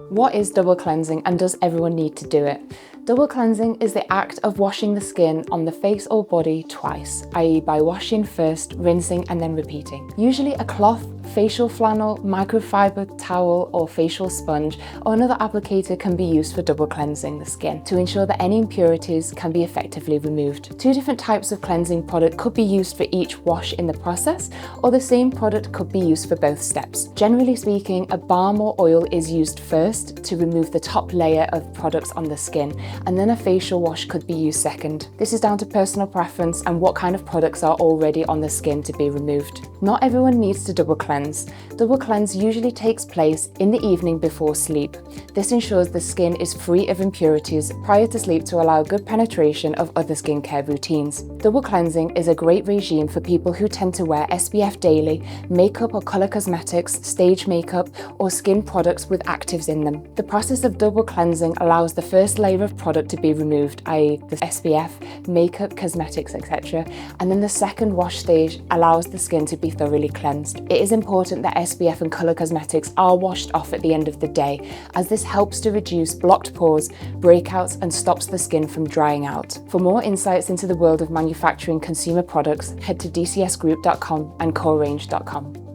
What is double cleansing and does everyone need to do it? Double cleansing is the act of washing the skin on the face or body twice, i.e. by washing first, rinsing and then repeating. Usually a cloth, facial flannel, microfiber towel or facial sponge or another applicator can be used for double cleansing the skin to ensure that any impurities can be effectively removed. Two different types of cleansing product could be used for each wash in the process, or the same product could be used for both steps. Generally speaking, a balm or oil is used first to remove the top layer of products on the skin, and then a facial wash could be used second. This is down to personal preference and what kind of products are already on the skin to be removed. Not everyone needs to double cleanse. Double cleanse usually takes place in the evening before sleep. This ensures the skin is free of impurities prior to sleep to allow good penetration of other skincare routines. Double cleansing is a great regime for people who tend to wear SPF daily, makeup or color cosmetics, stage makeup, or skin products with actives in them. The process of double cleansing allows the first layer of product to be removed, i.e. the SPF, makeup, cosmetics, etc. And then the second wash stage allows the skin to be thoroughly cleansed. It is important that SPF and color cosmetics are washed off at the end of the day, as this helps to reduce blocked pores, breakouts, and stops the skin from drying out. For more insights into the world of manufacturing consumer products, head to dcsgroup.com and corerange.com.